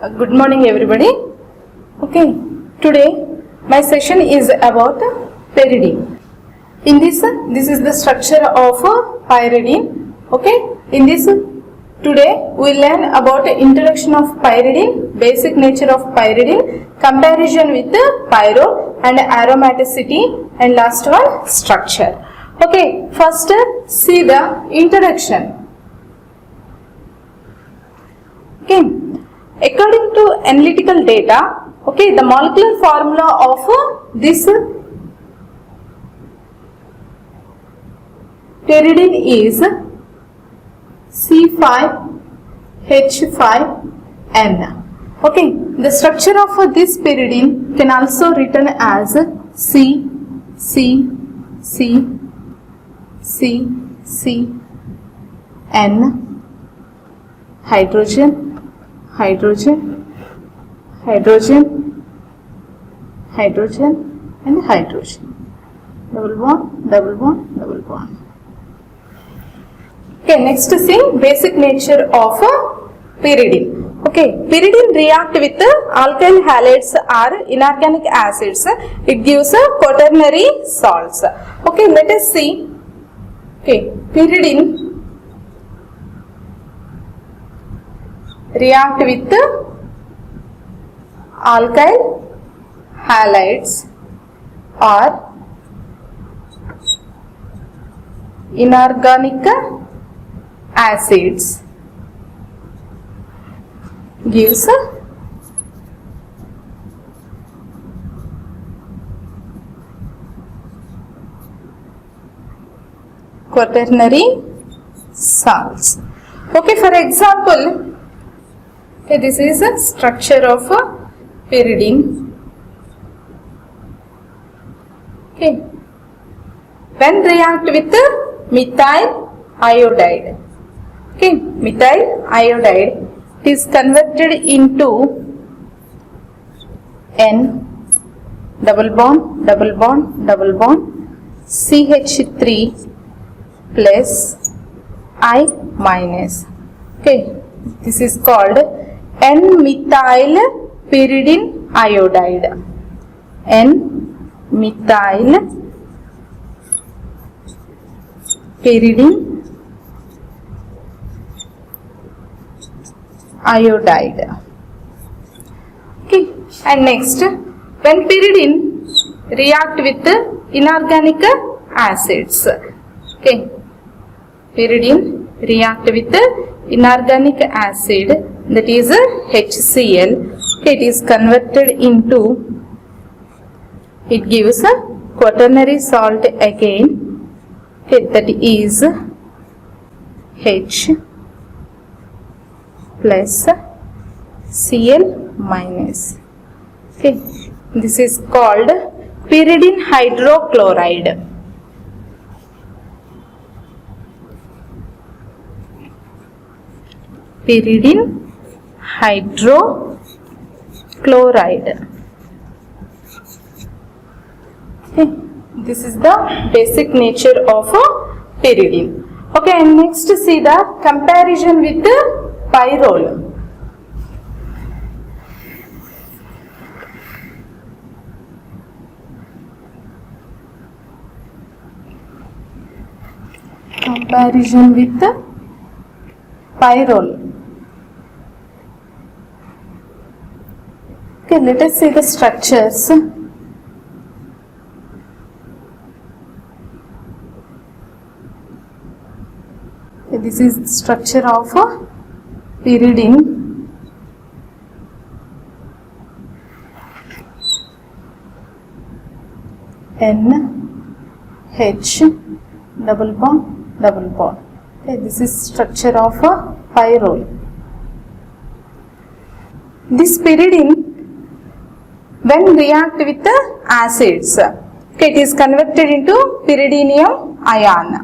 Good morning everybody. Okay, today my session is about pyridine. In this is the structure of pyridine. Okay, in this today we learn about introduction of pyridine, basic nature of pyridine, comparison with pyrrole and aromaticity, and last one structure. Okay, first see the introduction. Okay, according to analytical data, okay, the molecular formula of this pyridine is C5H5N. Okay, the structure of this pyridine can also written as C N, hydrogen, and hydrogen. Double bond. Okay, next see basic nature of pyridine. Okay, pyridine react with alkyl halides or inorganic acids. It gives quaternary salts. Okay, let us see. Okay, pyridine react with alkyl halides or inorganic acids, gives quaternary salts. Okay, for example, okay, this is a structure of pyridine. Okay, when react with methyl iodide, okay, methyl iodide is converted into N double bond CH3 plus I minus. Okay, this is called N-methyl pyridine iodide. N-methyl pyridine iodide. Okay, and next, when pyridine react with inorganic acids, okay, pyridine react with inorganic acid, that is HCl. Okay, it is converted into, it gives a quaternary salt again. Okay, that is H plus Cl minus. Okay, this is called pyridine hydrochloride. Pyridine hydrochloride. Okay, this is the basic nature of pyridine. Okay, and next see the comparison with pyrrole. Comparison with pyrrole. Okay, let us see the structures. Okay, this is the structure of pyridine. NH double bond. Okay, this is structure of pyrrole. This pyridine, when react with acids, okay, it is converted into pyridinium ion.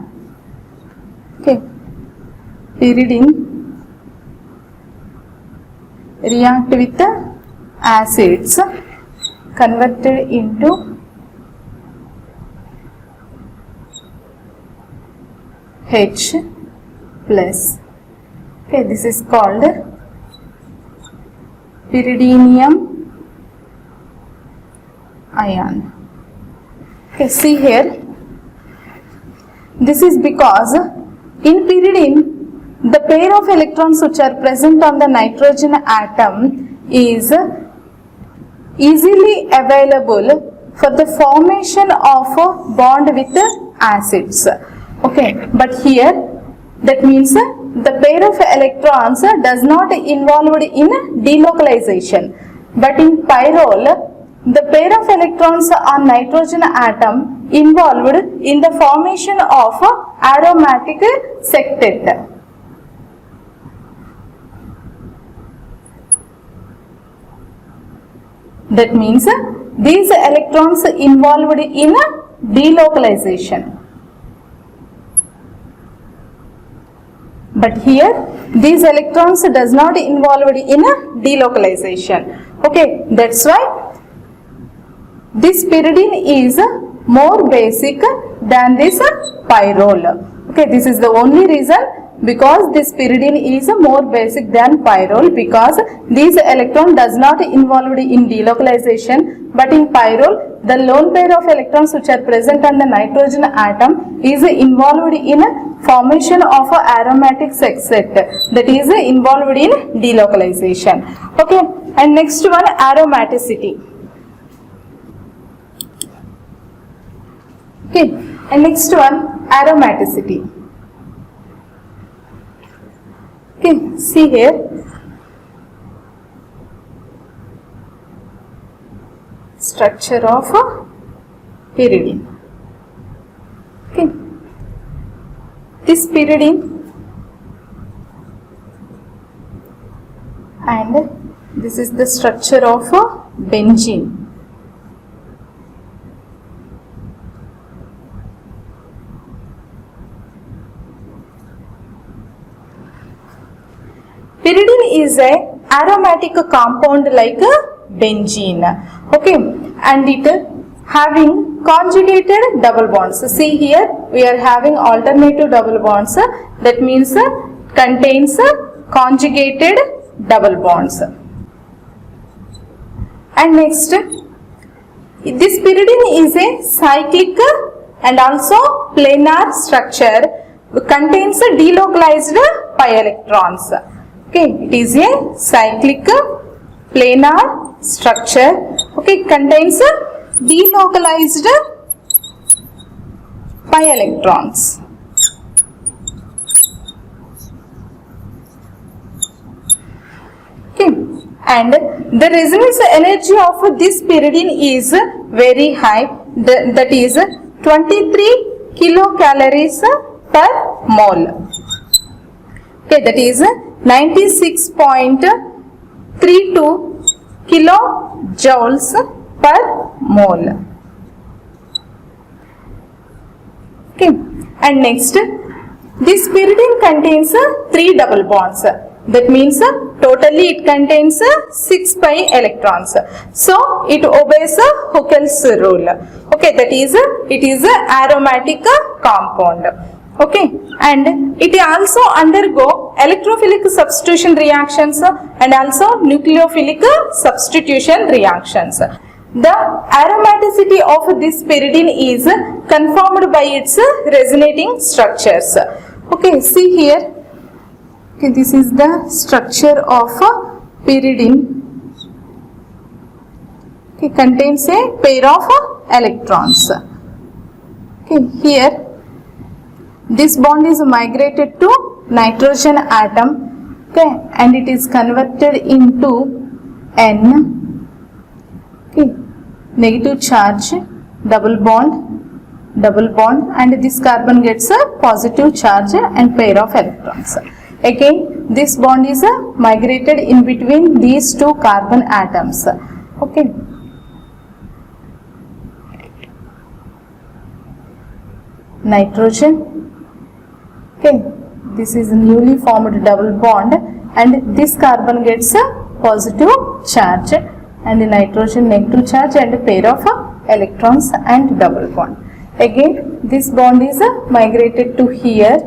Okay, pyridine react with acids, converted into H plus. Okay, this is called pyridinium ion. Okay, see here, this is because in pyridine the pair of electrons which are present on the nitrogen atom is easily available for the formation of a bond with acids. Okay, but here that means the pair of electrons does not involved in delocalization, but in pyrrole the pair of electrons on nitrogen atom involved in the formation of aromatic sextet. That means these electrons involved in delocalization. But here these electrons does not involved in delocalization. Okay, that's why this pyridine is more basic than this pyrrole. Okay, this is the only reason, because this pyridine is more basic than pyrrole, because this electron does not involved in delocalization, but in pyrrole the lone pair of electrons which are present on the nitrogen atom is involved in formation of a aromatic sextet, that is involved in delocalization. Okay, and next one, aromaticity. Okay, and next one, aromaticity. Okay, see here, structure of pyridine. Okay, this pyridine and this is the structure of benzene. Pyridine is a aromatic compound like benzene. Okay, and it having conjugated double bonds. See here, we are having alternative double bonds. That means contains conjugated double bonds. And next, this pyridine is a cyclic and also planar structure, contains delocalized pi electrons. Okay, it is a cyclic planar structure. Okay, contains delocalized pi electrons. Okay, and the resonance energy of this pyridine is very high, that is 23 kilocalories per mole. Okay, that is 96.32 kilojoules per mole. Okay, and next, this pyridine contains 3 double bonds. That means totally it contains 6 pi electrons. So it obeys Huckel's rule. Okay, that is it is a aromatic compound. Okay, and it also undergo electrophilic substitution reactions and also nucleophilic substitution reactions. The aromaticity of this pyridine is confirmed by its resonating structures. Okay, see here. Okay, this is the structure of pyridine. Okay, contains a pair of electrons. Okay, here this bond is migrated to nitrogen atom. Okay, and it is converted into N. Okay, negative charge, double bond, and this carbon gets a positive charge and pair of electrons. Again, this bond is migrated in between these two carbon atoms. Okay. Nitrogen. Okay, this is a newly formed double bond, and this carbon gets a positive charge and the nitrogen negative charge and a pair of electrons and double bond. Again, this bond is migrated to here.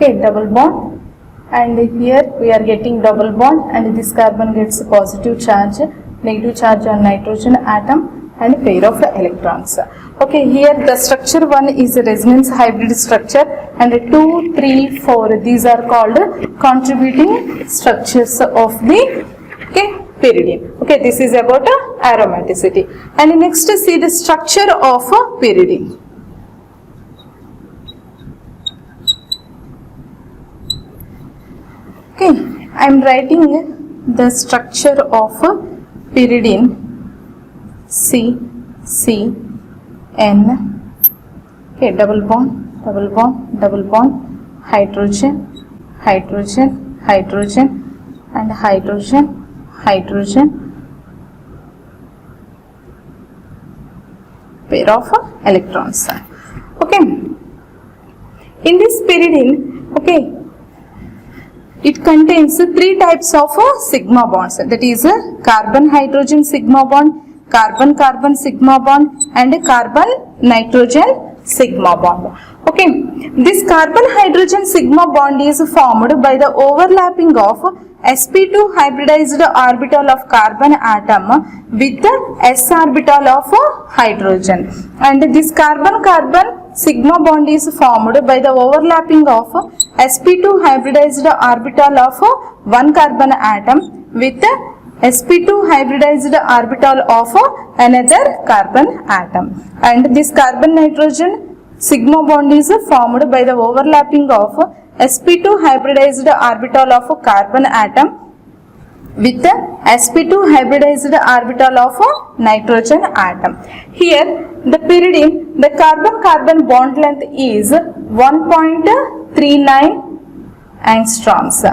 Okay, double bond, and here we are getting double bond, and this carbon gets a positive charge, negative charge on nitrogen atom, and pair of electrons. Okay, here the structure 1 is a resonance hybrid structure, and 2, 3, 4 these are called contributing structures of the pyridine. Okay, this is about aromaticity. And next see the structure of pyridine. Okay, I am writing the structure of pyridine. C, C, N. Okay, double bond, double bond, double bond, hydrogen, hydrogen, hydrogen, and hydrogen, hydrogen, pair of electrons. Okay, in this pyridine, okay, it contains 3 types of sigma bonds, that is carbon hydrogen sigma bond, carbon carbon sigma bond, and carbon nitrogen sigma bond. Okay, this carbon hydrogen sigma bond is formed by the overlapping of sp2 hybridized orbital of carbon atom with the s orbital of hydrogen, and this carbon carbon sigma bond is formed by the overlapping of sp2 hybridized orbital of one carbon atom with sp2 hybridized orbital of another carbon atom, and this carbon nitrogen sigma bond is formed by the overlapping of sp2 hybridized orbital of carbon atom with the sp2 hybridized orbital of nitrogen atom. Here the pyridine, the carbon carbon bond length is 1.39 angstroms.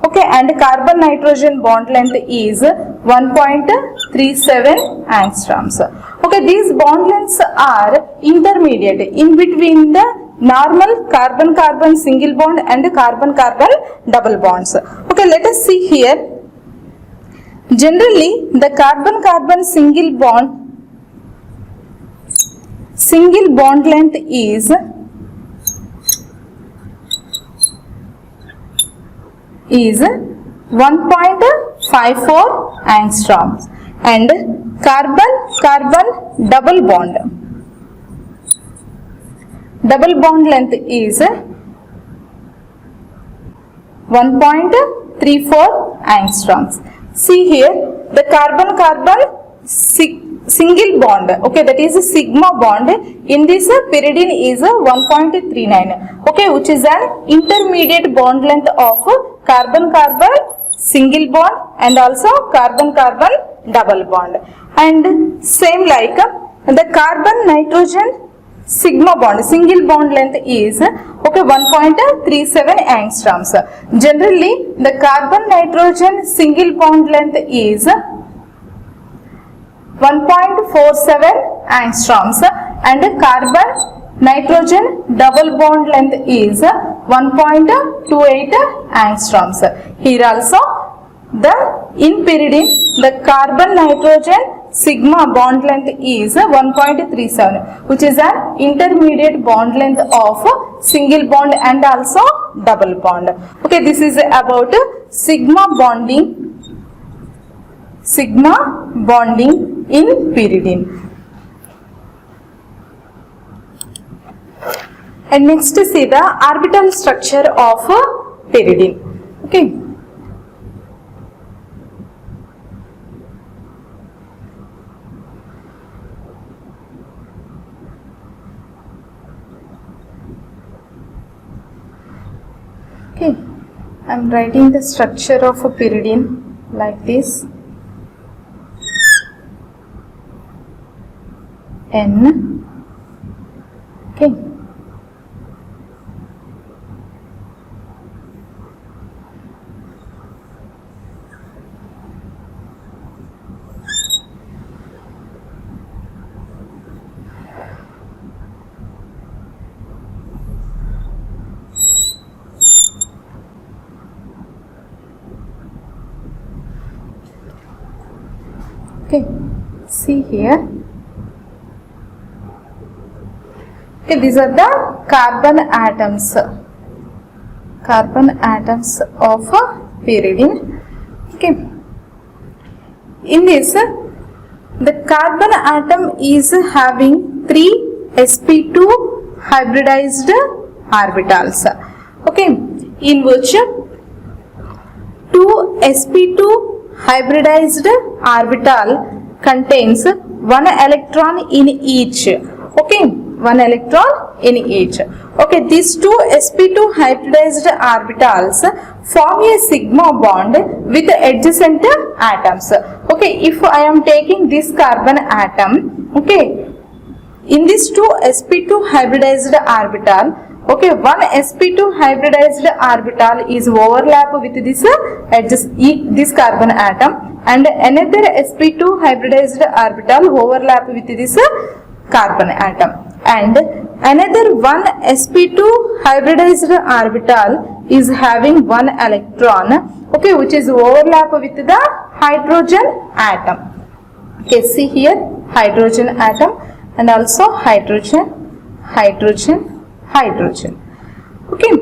Okay, and carbon nitrogen bond length is 1.37 angstroms. Okay, these bond lengths are intermediate in between the normal carbon carbon single bond and carbon carbon double bonds. Okay, let us see here. Generally, the carbon carbon single bond length is 1.54 angstroms, and carbon carbon double bond length is 1.34 angstroms. See here, the carbon carbon single bond, okay, that is a sigma bond in this pyridine is 1.39, okay, which is an intermediate bond length of carbon carbon single bond and also carbon carbon double bond. And same like the carbon nitrogen sigma bond single bond length is okay 1.37 angstroms. Generally the carbon nitrogen single bond length is 1.47 angstroms and carbon nitrogen double bond length is 1.28 angstroms. Here also in pyridine the carbon nitrogen sigma bond length is 1.37, which is an intermediate bond length of single bond and also double bond. Okay, this is about sigma bonding in pyridine. And next see the orbital structure of pyridine. Okay. Okay, I am writing the structure of a pyridine like this. N. Okay. Okay, see here. Okay, these are the carbon atoms. carbon atoms of pyridine. Okay, in this the carbon atom is having 3 sp2 hybridized orbitals. Okay, in which 2 sp2 hybridized orbital contains 1 electron in each. Okay, 1 electron in each. Okay, these 2 sp2 hybridized orbitals form a sigma bond with adjacent atoms. Okay, if I am taking this carbon atom, okay, in this 2 sp2 hybridized orbital, okay, 1 sp2 hybridized orbital is overlap with this carbon atom, and another sp2 hybridized orbital overlap with this carbon atom, and another 1 sp2 hybridized orbital is having 1 electron, okay, which is overlap with the hydrogen atom. Okay, see here, hydrogen atom and also hydrogen, hydrogen, hydrogen. Okay,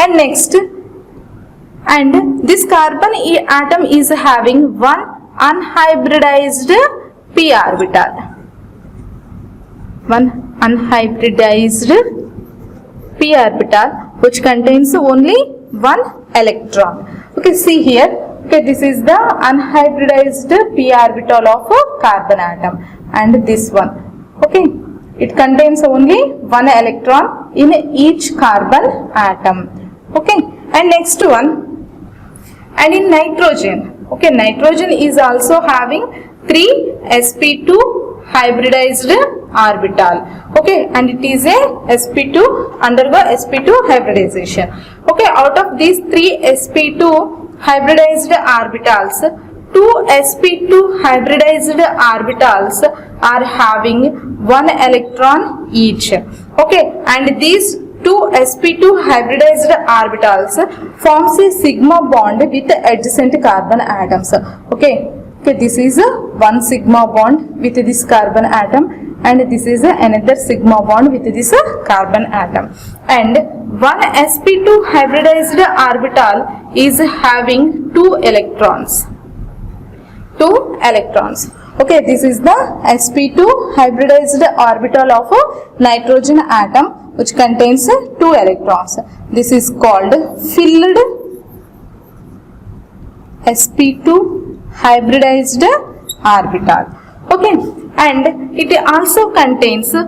and next, and this carbon atom is having 1 unhybridized p orbital, 1 unhybridized p orbital which contains only 1 electron. Okay, see here, okay, this is the unhybridized p orbital of a carbon atom, and this one, okay, it contains only 1 electron in each carbon atom. Okay, and next one, and in nitrogen, okay, nitrogen is also having 3 sp2 hybridized orbital. Okay, and it is a sp2, undergo sp2 hybridization. Okay, out of these 3 sp2 hybridized orbitals, 2 sp2 hybridized orbitals are having 1 electron each. Okay, and these 2 sp2 hybridized orbitals forms a sigma bond with adjacent carbon atoms. Okay, okay, this is one sigma bond with this carbon atom, and this is another sigma bond with this carbon atom, and 1 sp2 hybridized orbital is having 2 electrons. 2 electrons. Okay, this is the sp2 hybridized orbital of a nitrogen atom which contains 2 electrons. This is called filled sp2 hybridized orbital. Okay, and it also contains 1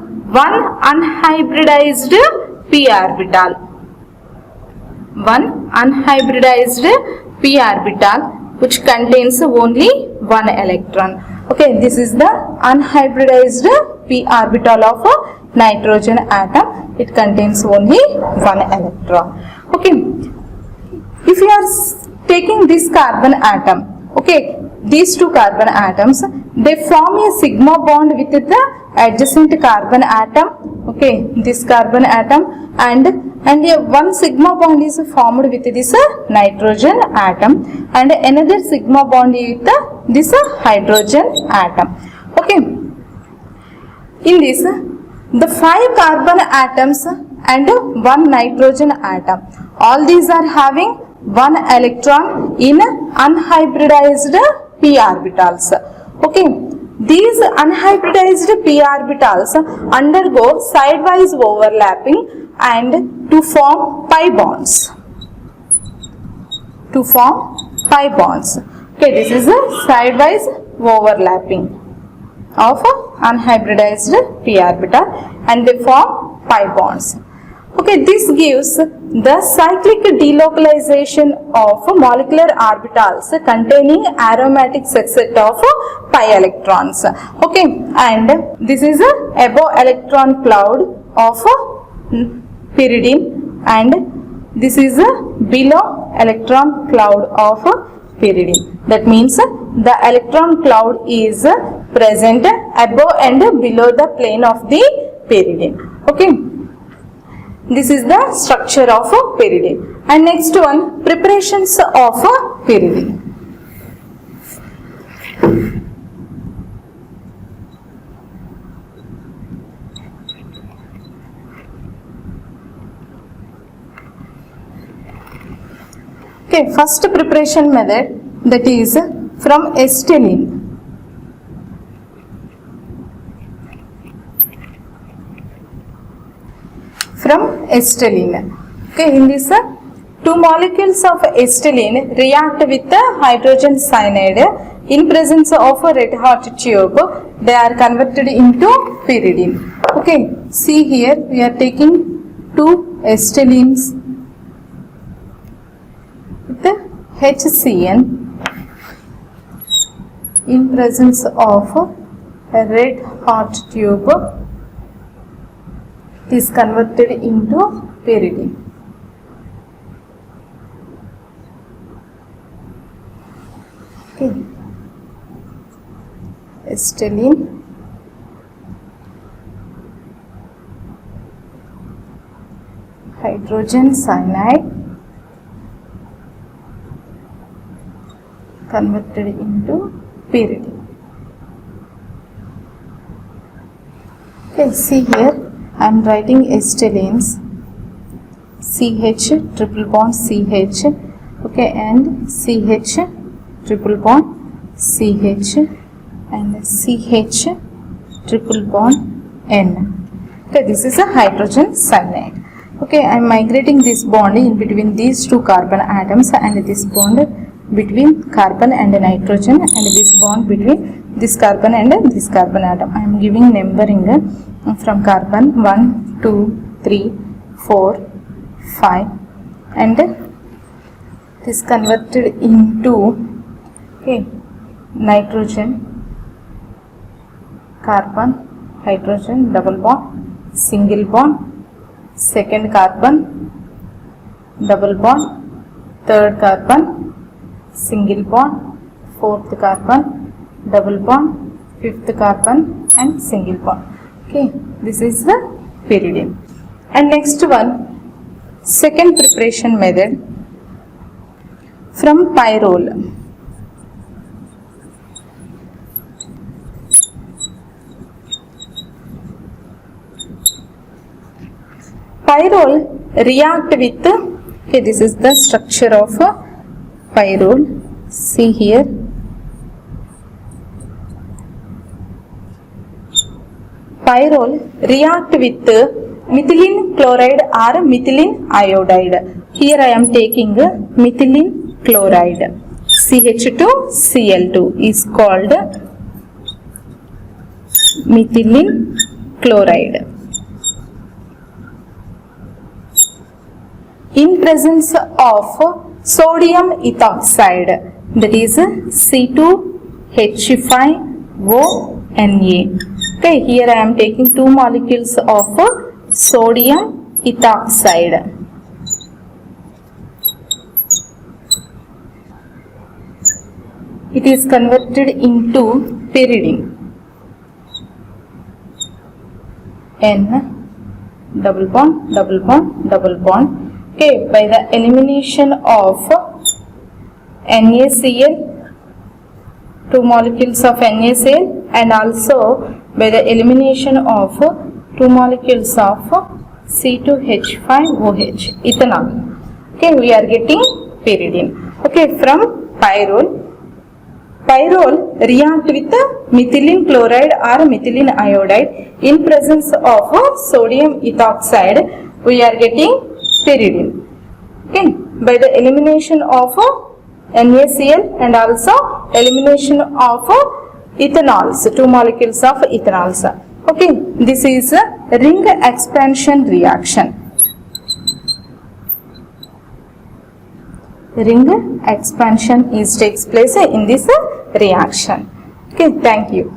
unhybridized p orbital, 1 unhybridized p orbital which contains only 1 electron. Okay, this is the unhybridized p orbital of a nitrogen atom. It contains only 1 electron. Okay, if you are taking this carbon atom, okay, these 2 carbon atoms, they form a sigma bond with the adjacent carbon atom. Okay, this carbon atom, and a 1 sigma bond is formed with this nitrogen atom, and another sigma bond with this hydrogen atom. Okay, in this, the 5 carbon atoms and 1 nitrogen atom, all these are having 1 electron in unhybridized p orbitals. Okay, these unhybridized p orbitals undergo sidewise overlapping and to form pi bonds. To form pi bonds. Okay, this is a sidewise overlapping of unhybridized p orbital, and they form pi bonds. Okay, this gives the cyclic delocalization of molecular orbitals containing aromatic sextet of pi electrons. Okay, and this is a above electron cloud of pyridine, and this is a below electron cloud of pyridine. That means the electron cloud is present above and below the plane of the pyridine. Okay, this is the structure of pyridine. And next one, preparations of pyridine. Okay, first preparation method, that is from acetylene. From acetylene. Okay, in this two molecules of acetylene react with the hydrogen cyanide in presence of a red hot tube. They are converted into pyridine. Okay, see here we are taking two acetylenes with the HCN in presence of a red hot tube. It is converted into pyridine. Okay, acetylene, hydrogen cyanide, converted into pyridine. Okay, see here I am writing acetylenes, CH triple bond CH, okay, and CH triple bond CH and CH triple bond N. Okay, this is a hydrogen cyanide. Okay, I am migrating this bond in between these two carbon atoms and this bond between carbon and nitrogen and this bond between this carbon and this carbon atom. I am giving numbering from carbon 1, 2, 3, 4, 5 and this converted into, okay, nitrogen, carbon, hydrogen, double bond, single bond, second carbon, double bond, third carbon, single bond, fourth carbon, double bond, fifth carbon and single bond. Okay, this is the pyridine. And next one, second preparation method from pyrrole. Pyrrole react with, okay, this is the structure of pyrrole. See here. Pyrrole react with methylene chloride or methylene iodide. Here I am taking methylene chloride. CH2Cl2 is called methylene chloride. In presence of sodium ethoxide, that is C2H5ONa. Okay, here I am taking two molecules of sodium ethoxide. It is converted into pyridine. N, double bond, double bond, double bond. Okay, by the elimination of NaCl, two molecules of NaCl, and also by the elimination of two molecules of C2H5OH, ethanol. Okay, we are getting pyridine. Okay, from pyrrole. Pyrrole react with methylene chloride or methylene iodide in presence of sodium ethoxide. We are getting pyridine. Okay, by the elimination of NaCl and also elimination of ethanols, two molecules of ethanols. Okay, this is a ring expansion reaction. Ring expansion takes place in this reaction. Okay, thank you.